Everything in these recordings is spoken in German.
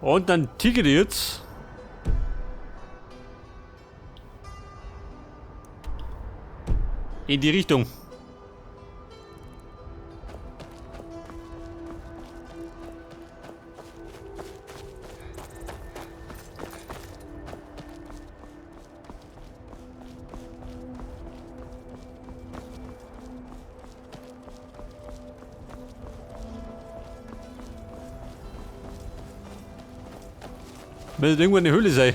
Und dann ticket jetzt. In die Richtung. Wird irgendwo eine Höhle sein.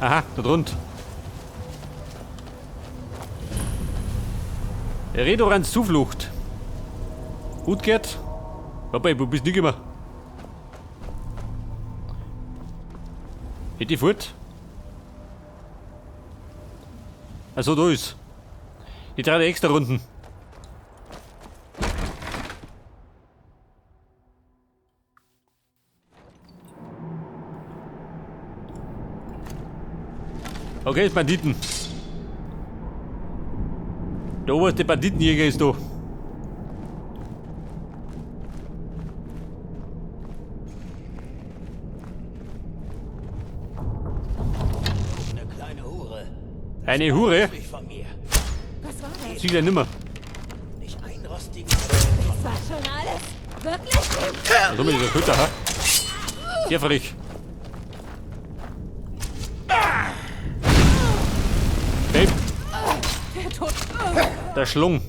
Aha, da drunter. Redorans Zuflucht. Gut geht. Wobei, wo bist du nicht immer? Geht die fort? Also da ist. Ich trage extra Runden. Okay, ist Banditen. Der oberste Banditenjäger ist da. Eine kleine Hure. Eine Hure? Nicht von mir. Was war das? Sieht er nimmer. Nicht einrostigen. Das war schon alles? Wirklich? Also mit dieser Köter, ha? Sehr frech. Babe, Der Tod. der Schlung.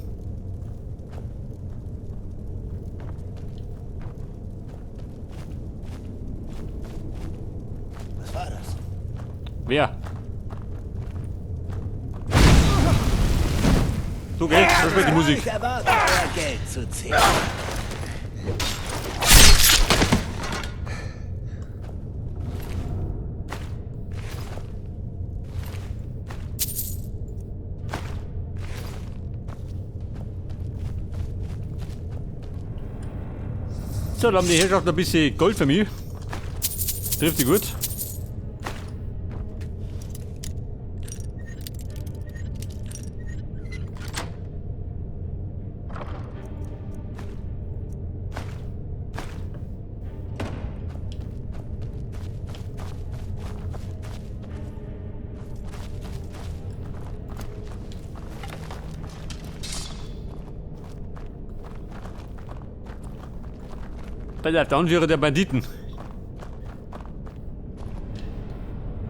Was war das? Wer? So, gell? Das wird die Musik. Ich erwarte, euer Geld zu zählen. So, dann haben die Herrschaft ein bisschen Gold für mich. Trifft sie gut. Bei der Anführer der Banditen.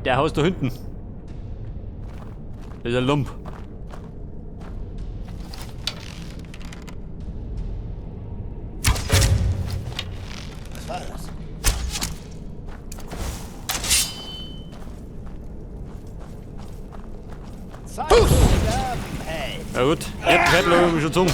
Der Haus da hinten. Das ist ein Lump. Was war das? Zeit zu sterben, Held. Na gut, jetzt bleiben wir schon zum.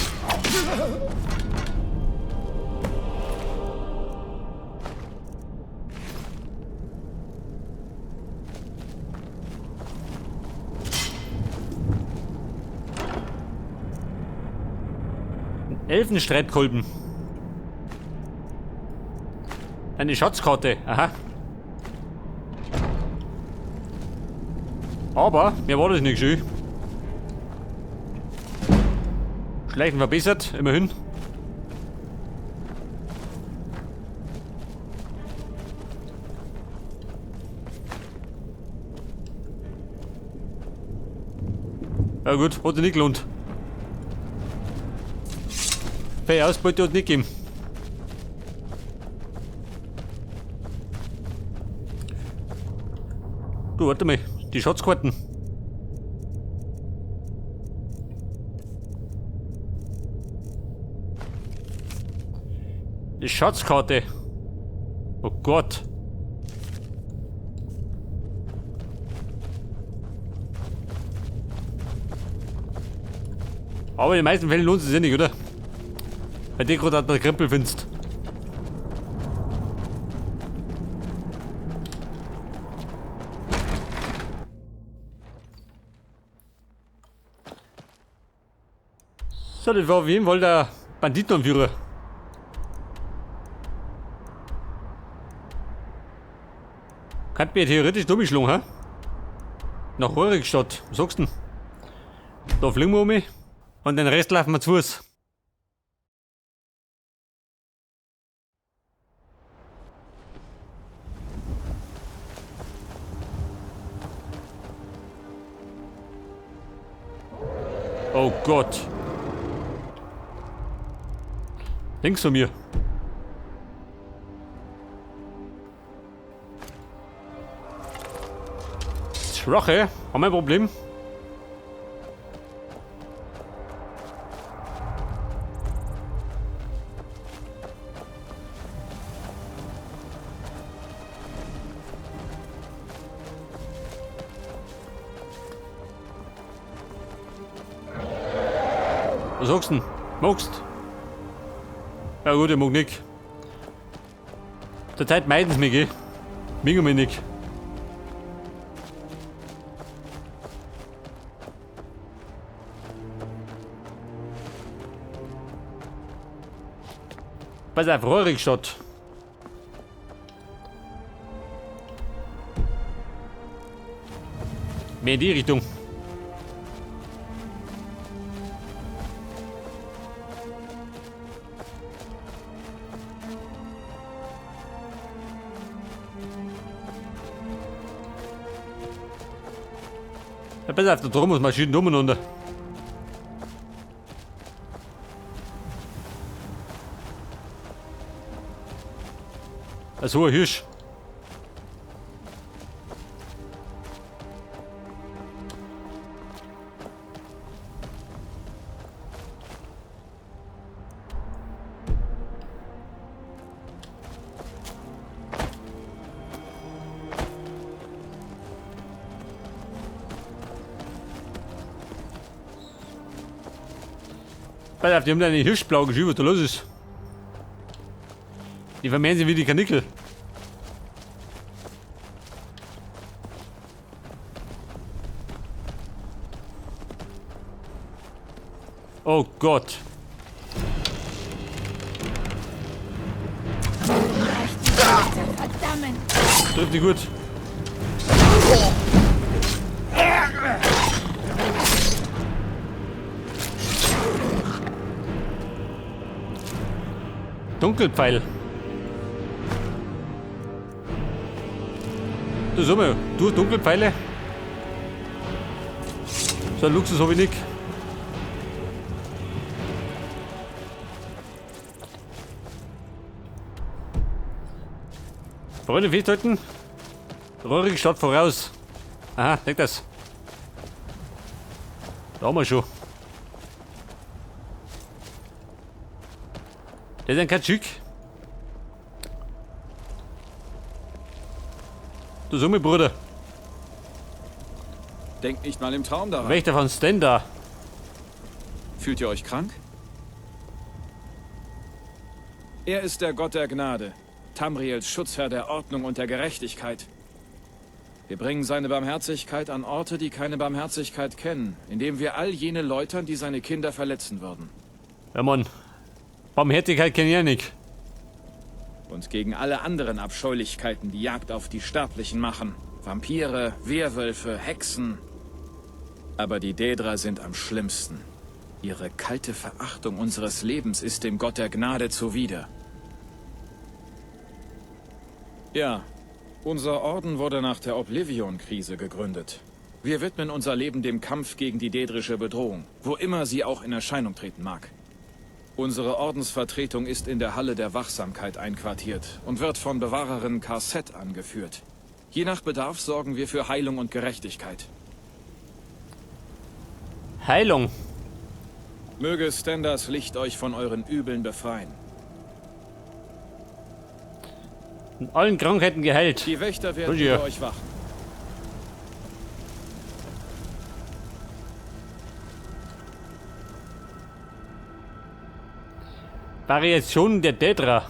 Elfenstreitkolben. Eine Schatzkarte, aha. Aber, mir war das nicht schön. Schleichen verbessert, immerhin. Ja gut, hat sich nicht gelohnt. Für Ausbeute hat nicht gegeben. Du, warte mal, die Schatzkarten. Die Schatzkarte. Oh Gott. Aber in den meisten Fällen lohnt es sich nicht, oder? Weil du gerade an der Krempel findest. So, das war auf jeden Fall der Banditenanführer. Kann mir theoretisch durchschlagen, ha? Nach Horigstadt. Was sagst du denn? Da fliegen wir um und den Rest laufen wir zu Fuß. Oh Gott. Links von mir. Schwache, haben wir ein Problem? Was sagst du denn? Magst? Ja gut, ich mag nicht. Der Zeit meiden sie mich, gell? Mögen mich nicht. Pass auf, Rohrigstadt. Mehr in die Richtung. Ja, pass auf, da drum muss man schön umeinander. So ein Hirsch. Pass auf, die haben da eine Hirschblau geschrieben, was da los ist. Die vermehren sich wie die Kanickel. Oh Gott. Verdammt! Trifft die gut. Dunkelpfeil. Du sag mal, du hast Dunkelpfeile? So ein Luxus habe ich nicht. Freunde festhalten. Rohrig Stadt voraus. Aha, denk das. Da haben wir schon. Das ist ein Katschük. Du sag mal, Bruder. Denkt nicht mal im Traum daran. Wächter von Stenda. Fühlt ihr euch krank? Er ist der Gott der Gnade, Tamriels Schutzherr der Ordnung und der Gerechtigkeit. Wir bringen seine Barmherzigkeit an Orte, die keine Barmherzigkeit kennen, indem wir all jene läutern, die seine Kinder verletzen würden. Ja, Mann. Barmherzigkeit kenn ich ja nicht. Und gegen alle anderen Abscheulichkeiten, die Jagd auf die Sterblichen machen. Vampire, Werwölfe, Hexen. Aber die Daedra sind am schlimmsten. Ihre kalte Verachtung unseres Lebens ist dem Gott der Gnade zuwider. Ja, unser Orden wurde nach der Oblivion-Krise gegründet. Wir widmen unser Leben dem Kampf gegen die daedrische Bedrohung, wo immer sie auch in Erscheinung treten mag. Unsere Ordensvertretung ist in der Halle der Wachsamkeit einquartiert und wird von Bewahrerin Karset angeführt. Je nach Bedarf sorgen wir für Heilung und Gerechtigkeit. Heilung. Möge Stendas Licht euch von euren Übeln befreien. Von allen Krankheiten geheilt. Die Wächter werden Ja. über euch wachen. Variationen der Daedra.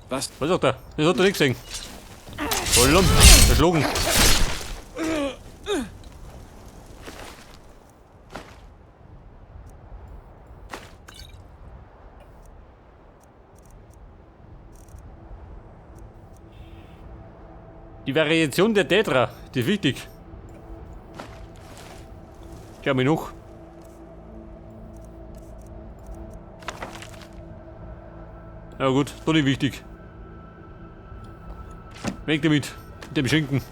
Was? Was sagt er? Das hat er nicht gesehen. Vollum, verschlagen. Die Variation der Daedra, die ist wichtig. Schau mich noch. Ja gut, doch nicht wichtig. Weg damit. Mit dem Schinken.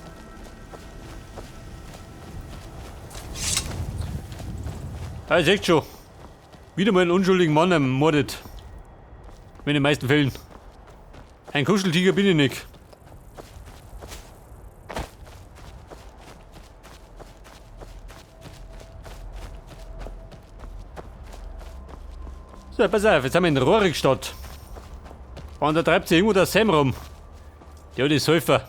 Ah, ihr seht schon. Wieder mal einen unschuldigen Mann ermordet. In den meisten Fällen. Ein Kuscheltiger bin ich nicht. So, pass auf, jetzt haben wir in Rorikstadt. Und da treibt sich irgendwo der Sam rum. Ja, die Säufer.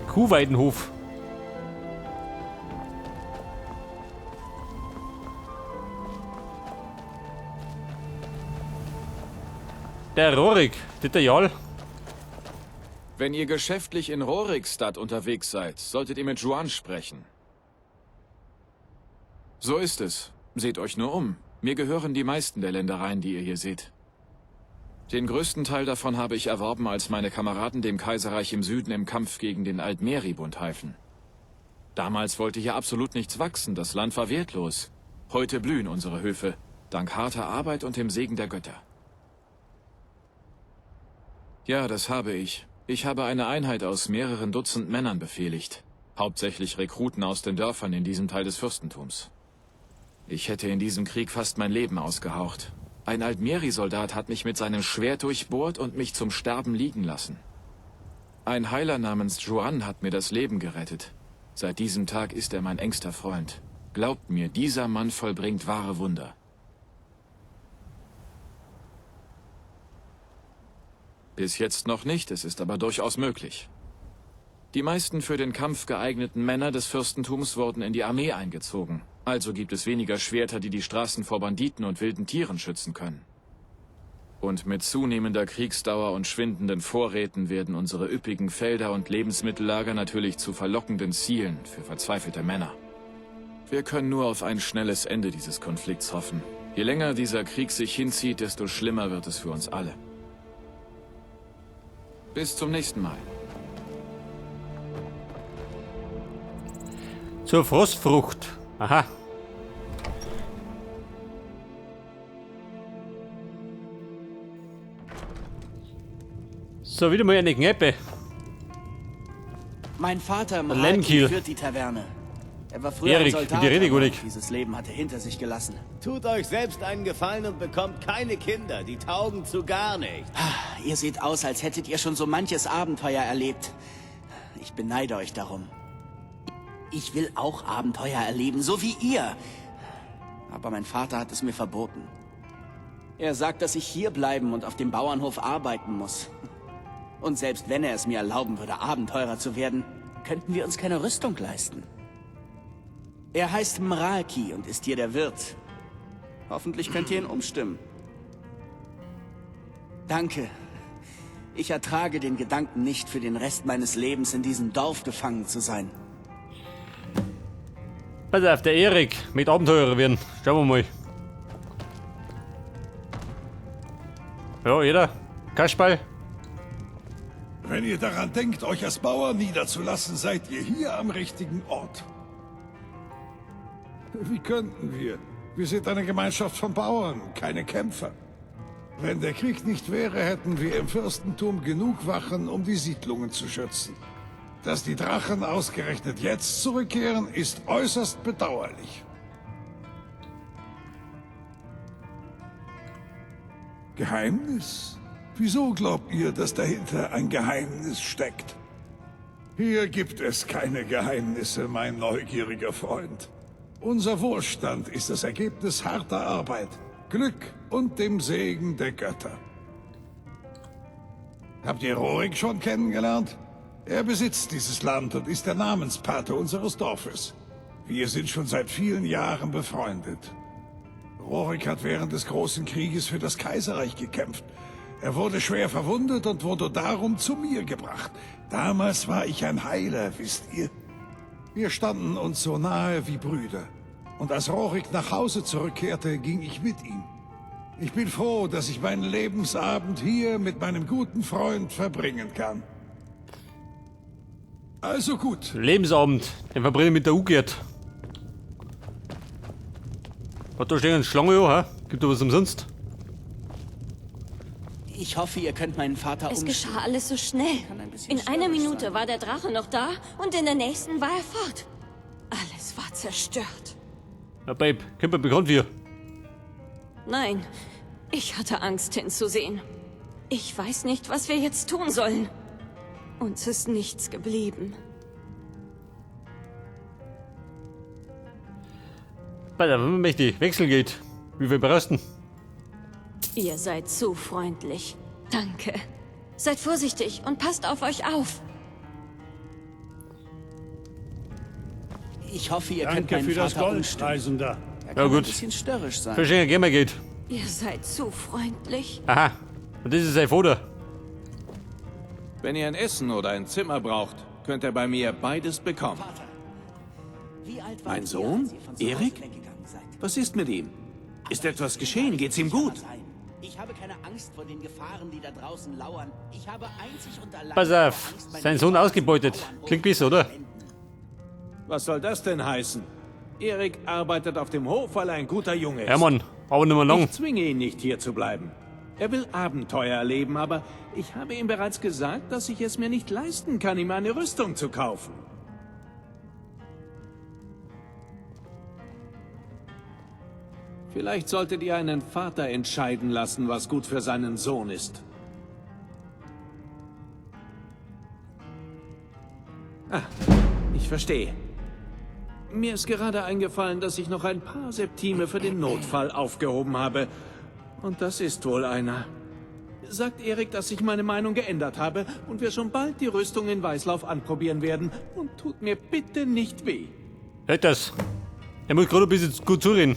Kuhweidenhof. Der Rorik, das der Jarl. Wenn ihr geschäftlich in Rorikstadt unterwegs seid, solltet ihr mit Juan sprechen. So ist es. Seht euch nur um. Mir gehören die meisten der Ländereien, die ihr hier seht. Den größten Teil davon habe ich erworben, als meine Kameraden dem Kaiserreich im Süden im Kampf gegen den Altmeri-Bund halfen. Damals wollte hier absolut nichts wachsen, das Land war wertlos. Heute blühen unsere Höfe, dank harter Arbeit und dem Segen der Götter. Ja, das habe ich. Ich habe eine Einheit aus mehreren Dutzend Männern befehligt. Hauptsächlich Rekruten aus den Dörfern in diesem Teil des Fürstentums. Ich hätte in diesem Krieg fast mein Leben ausgehaucht. Ein Altmeri-Soldat hat mich mit seinem Schwert durchbohrt und mich zum Sterben liegen lassen. Ein Heiler namens Juan hat mir das Leben gerettet. Seit diesem Tag ist er mein engster Freund. Glaubt mir, dieser Mann vollbringt wahre Wunder. Bis jetzt noch nicht, es ist aber durchaus möglich. Die meisten für den Kampf geeigneten Männer des Fürstentums wurden in die Armee eingezogen. Also gibt es weniger Schwerter, die die Straßen vor Banditen und wilden Tieren schützen können. Und mit zunehmender Kriegsdauer und schwindenden Vorräten werden unsere üppigen Felder und Lebensmittellager natürlich zu verlockenden Zielen für verzweifelte Männer. Wir können nur auf ein schnelles Ende dieses Konflikts hoffen. Je länger dieser Krieg sich hinzieht, desto schlimmer wird es für uns alle. Bis zum nächsten Mal. Zur Frostfrucht. Aha. So, wieder mal eine Kneipe. Mein Vater im Lemkiel. Reich führt die Taverne. Er war früher Erik, ein Soldat, die Rede, aber Gulik. dieses Leben hat er hinter sich gelassen. Tut euch selbst einen Gefallen und bekommt keine Kinder. Die taugen zu gar nichts. Ihr seht aus, als hättet ihr schon so manches Abenteuer erlebt. Ich beneide euch darum. Ich will auch Abenteuer erleben, so wie ihr. Aber mein Vater hat es mir verboten. Er sagt, dass ich hier bleiben und auf dem Bauernhof arbeiten muss. Und selbst wenn er es mir erlauben würde, Abenteurer zu werden, könnten wir uns keine Rüstung leisten. Er heißt Mraki und ist hier der Wirt. Hoffentlich könnt ihr ihn umstimmen. Danke. Ich ertrage den Gedanken nicht, für den Rest meines Lebens in diesem Dorf gefangen zu sein. Pass auf, der Erik mit Abenteurer werden. Schauen wir mal. Ja, jeder. Kasperl. Wenn ihr daran denkt, euch als Bauern niederzulassen, seid ihr hier am richtigen Ort. Wie könnten wir? Wir sind eine Gemeinschaft von Bauern, keine Kämpfer. Wenn der Krieg nicht wäre, hätten wir im Fürstentum genug Wachen, um die Siedlungen zu schützen. Dass die Drachen ausgerechnet jetzt zurückkehren, ist äußerst bedauerlich. Geheimnis? Wieso glaubt ihr, dass dahinter ein Geheimnis steckt? Hier gibt es keine Geheimnisse, mein neugieriger Freund. Unser Wohlstand ist das Ergebnis harter Arbeit, Glück und dem Segen der Götter. Habt ihr Rorik schon kennengelernt? Er besitzt dieses Land und ist der Namenspate unseres Dorfes. Wir sind schon seit vielen Jahren befreundet. Rorik hat während des Großen Krieges für das Kaiserreich gekämpft. Er wurde schwer verwundet und wurde darum zu mir gebracht. Damals war ich ein Heiler, wisst ihr. Wir standen uns so nahe wie Brüder. Und als Rorik nach Hause zurückkehrte, ging ich mit ihm. Ich bin froh, dass ich meinen Lebensabend hier mit meinem guten Freund verbringen kann. Also gut. Lebensabend. Den verbringe ich mit der U-Gert. Hat da stehen eine Schlange, ja, hä? Gibt da was umsonst? Ich hoffe, ihr könnt meinen Vater Es umstimmen. geschah alles so schnell. Kann ein bisschen In einer störrisch Minute sein. war der Drache noch da und in der nächsten war er fort. Alles war zerstört. Ja, Babe, kommt mir bekannt wie. Nein, ich hatte Angst hinzusehen. Ich weiß nicht, was wir jetzt tun sollen. Uns ist nichts geblieben. Alter, wenn man mächtig wechseln geht. Wie wir berasten. Ihr seid zu freundlich. Danke. Seid vorsichtig und passt auf euch auf. Ich hoffe, ihr könnt Danke meinen für das Vater Gold, umstimmen. Reisender. Er Ja, kann gut. ein bisschen störrisch sein. Verschenken Gamer geht. Ihr seid zu freundlich. Aha. Und das ist sein Vater. Wenn ihr ein Essen oder ein Zimmer braucht, könnt ihr bei mir beides bekommen. Wie alt Mein wart ihr, Sohn? als ihr von zu Hause Erik? weggegangen seid? Was ist mit ihm? Ist etwas geschehen? Geht's ihm gut? Ich habe keine Angst vor den Gefahren, die da draußen lauern. Ich habe einzig und allein Pass auf. Angst, meine Sein Sohn Kinder ausgebeutet. zu Bauern Klingt besser, oder? hochzuwenden. Was soll das denn heißen? Erik arbeitet auf dem Hof, weil er ein guter Junge ist. Ja, Mann. Aber nicht mehr lang. Ich zwinge ihn nicht, hier zu bleiben. Er will Abenteuer erleben, aber ich habe ihm bereits gesagt, dass ich es mir nicht leisten kann, ihm eine Rüstung zu kaufen. Vielleicht solltet ihr einen Vater entscheiden lassen, was gut für seinen Sohn ist. Ah, ich verstehe. Mir ist gerade eingefallen, dass ich noch ein paar Septime für den Notfall aufgehoben habe. Und das ist wohl einer. Sagt Erik, dass ich meine Meinung geändert habe und wir schon bald die Rüstung in Weißlauf anprobieren werden. Und tut mir bitte nicht weh. Hört das. Er muss gerade ein bisschen gut zureden.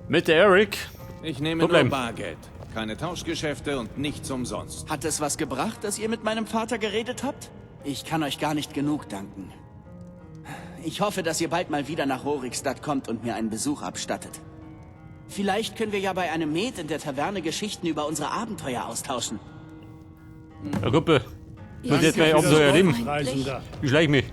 Mit der Eric. Ich nehme Problem. nur Bargeld. Keine Tauschgeschäfte und nichts umsonst. Hat es was gebracht, dass ihr mit meinem Vater geredet habt? Ich kann euch gar nicht genug danken. Ich hoffe, dass ihr bald mal wieder nach Rorikstadt kommt und mir einen Besuch abstattet. Vielleicht können wir ja bei einem Met in der Taverne Geschichten über unsere Abenteuer austauschen. Ja, Gruppe. Ich muss jetzt seid gleich Abenteuer so erleben. freundlich. Reisender. Ich schleich mich.